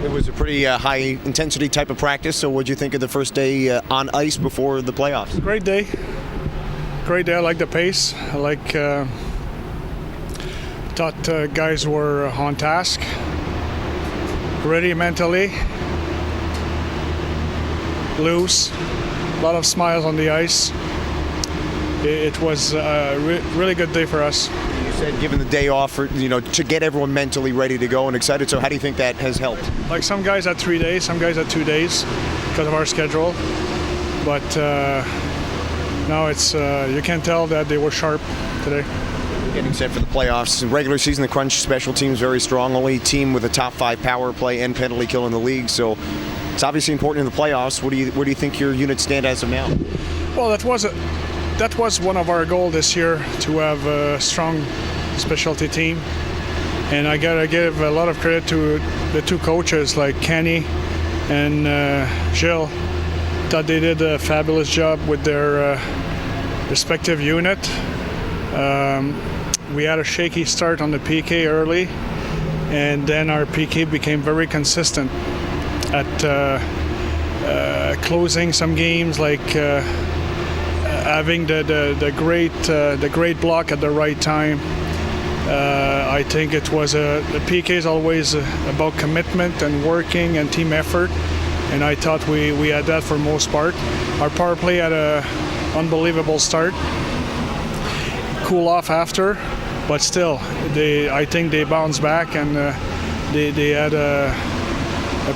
It was a pretty high-intensity type of practice, so what did you think of the first day on ice before the playoffs? Great day. Great day. I like the pace. I like thought guys were on task, ready mentally, loose, a lot of smiles on the ice. It was a really good day for us. You said given the day off, to get everyone mentally ready to go and excited. So how do you think that has helped? Like some guys had 3 days, some guys had 2 days because of our schedule. But no, it's you can tell that they were sharp today. Getting set for the playoffs. In regular season, the Crunch special teams very strong. Only team with a top 5 power play and penalty kill in the league. So it's obviously important in the playoffs. Where do you think your units stand as of now? Well, that was one of our goals this year, to have a strong specialty team. And I gotta give a lot of credit to the two coaches like Kenny and Gilles. Thought they did a fabulous job with their respective unit. We had a shaky start on the PK early, and then our PK became very consistent at closing some games, like having the great block at the right time. I think it was the PK is always about commitment and working and team effort, and I thought we had that for most part. Our power play had a unbelievable start. Cool off after, but still, I think they bounced back, and they had a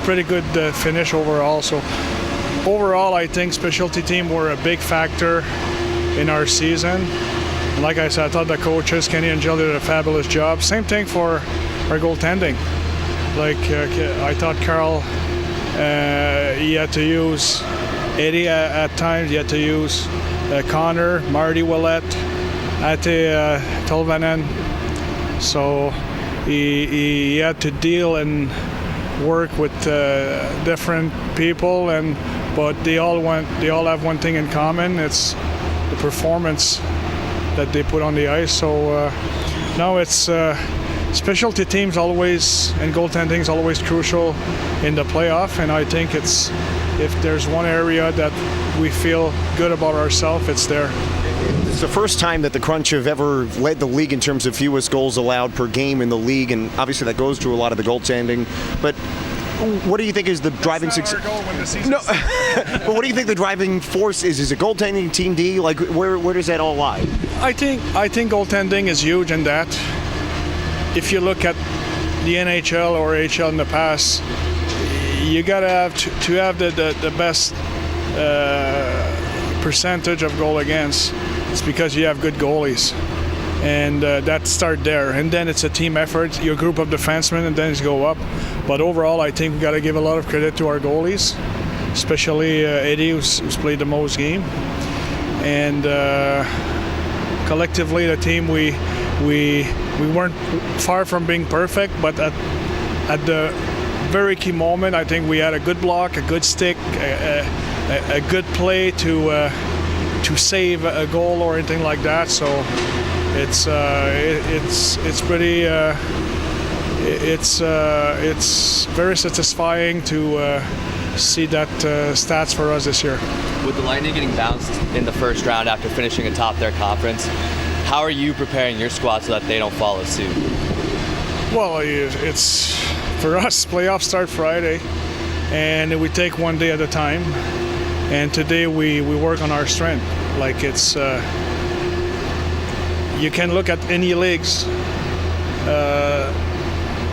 pretty good finish overall. So overall, I think specialty team were a big factor in our season. And like I said, I thought the coaches, Kenny and Jill, did a fabulous job. Same thing for our goaltending. Like I thought Carl, he had to use Eddie at times. He had to use Connor, Marty Willett, Ate Tolvanen. So he had to deal and work with different people, but they all have one thing in common. It's the performance that they put on the ice. So now it's specialty teams always, and goaltending is always crucial in the playoff. And I think if there's one area that we feel good about ourselves, it's there. It's the first time that the Crunch have ever led the league in terms of fewest goals allowed per game in the league, and obviously that goes to a lot of the goaltending. But what do you think is the driving success? No, but what do you think the driving force is? Is it goaltending, team D? Like where does that all lie? I think goaltending is huge in that. If you look at the NHL or AHL in the past, you gotta have to have the best percentage of goal against. It's because you have good goalies, and that start there. And then it's a team effort, your group of defensemen, and then it's go up. But overall, I think we got to give a lot of credit to our goalies, especially Eddie, who's played the most game. And collectively, the team, we weren't far from being perfect, but at the very key moment, I think we had a good block, a good stick, a good play to save a goal or anything like that. So it's pretty it's very satisfying to see that stats for us this year. With the Lightning getting bounced in the first round after finishing atop their conference, how are you preparing your squad so that they don't follow suit? Well, it's for us, playoffs start Friday, and we take one day at a time. And today we work on our strength. Like it's, you can look at any leagues.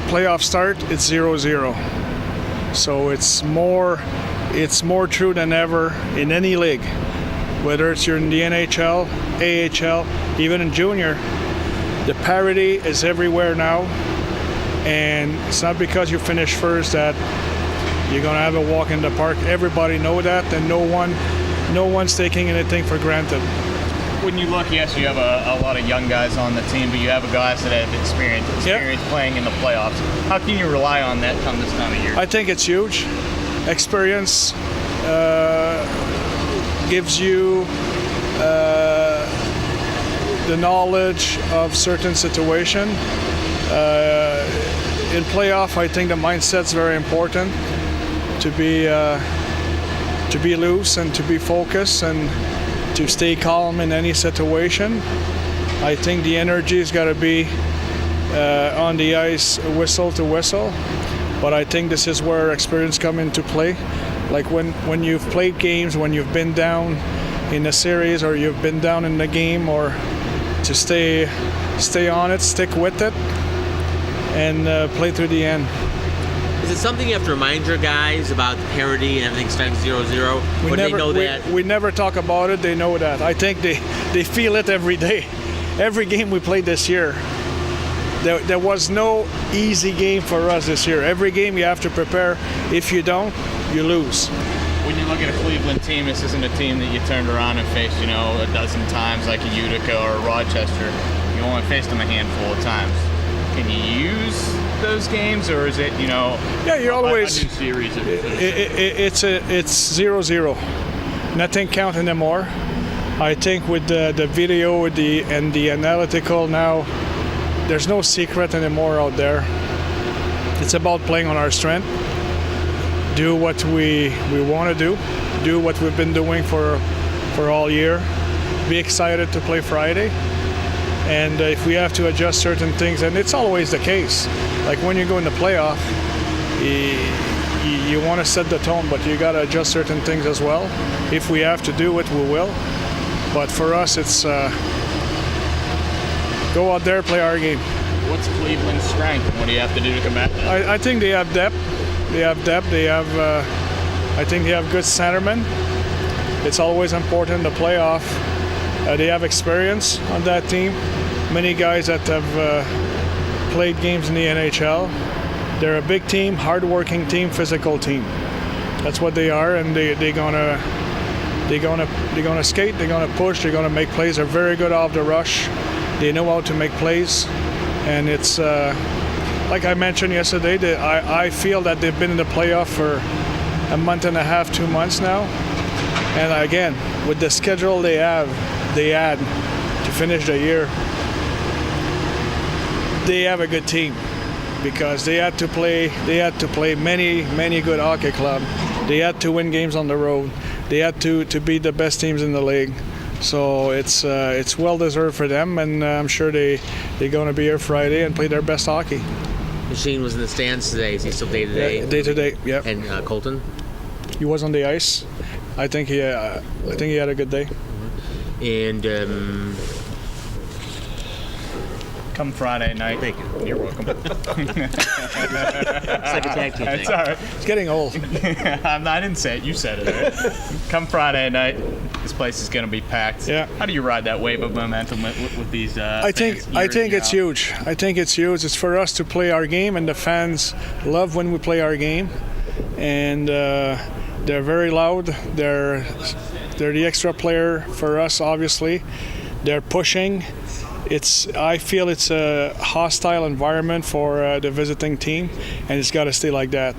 Playoff start, it's 0-0. So it's more true than ever in any league. Whether it's you're in the NHL, AHL, even in junior, the parity is everywhere now. And it's not because you finish first that you're gonna have a walk in the park. Everybody know that, and no one's taking anything for granted. When you look, yes, you have a lot of young guys on the team, but you have guys that have experience playing in the playoffs. How can you rely on that come this time of year? I think it's huge. Experience gives you the knowledge of certain situation. in playoff, I think the mindset's very important to be loose and to be focused and to stay calm in any situation. I think the energy's got to be on the ice, whistle to whistle. But I think this is where experience come into play. Like when you've played games, when you've been down in a series or you've been down in the game, or to stay on it, stick with it, and play through the end. Is it something you have to remind your guys about the parity and everything starting 0-0? Or they know that? We never talk about it. They know that. I think they feel it every day. Every game we played this year, there was no easy game for us this year. Every game you have to prepare. If you don't, you lose. When you look at a Cleveland team, this isn't a team that you turned around and faced, a dozen times like a Utica or a Rochester. You only faced them a handful of times. Can you use those games, or is it, Yeah, you're always. a new series? It's 0-0. Nothing count anymore. I think with the video and the analytical now, there's no secret anymore out there. It's about playing on our strength. Do what we want to do what we've been doing for all year. Be excited to play Friday. And if we have to adjust certain things, and it's always the case, like when you go in the playoff, you want to set the tone, but you got to adjust certain things as well. If we have to do it, we will. But for us, it's go out there, play our game. What's Cleveland's strength, and what do you have to do to combat that? I think they have depth. They have depth. They have. I think they have good centermen. It's always important in the playoff. They have experience on that team. Many guys that have played games in the NHL. They're a big team, hard-working team, physical team. That's what they are, and they're gonna skate. They're gonna push. They're gonna make plays. They're very good off the rush. They know how to make plays, and it's like I mentioned yesterday. I feel that they've been in the playoff for a month and a half, 2 months now, and again with the schedule they had to finish the year, they have a good team because they had to play many good hockey clubs. They had to win games on the road. They had to beat the best teams in the league. So it's well deserved for them, and I'm sure they're going to be here Friday and play their best hockey. Machine was in the stands today. Is he still day to day? Day to day, yeah. And Colton? He was on the ice. I think he had a good day. And Come Friday night. thank you. You're welcome. It's like a tag team thing. It's all right. It's getting old. I didn't say it. You said it. Right? Come Friday night, this place is going to be packed. Yeah. How do you ride that wave of momentum with these I think fans it's huge. I think it's huge. It's for us to play our game, and the fans love when we play our game. And they're very loud. They're the extra player for us, obviously. They're pushing. I feel it's a hostile environment for the visiting team, and it's got to stay like that.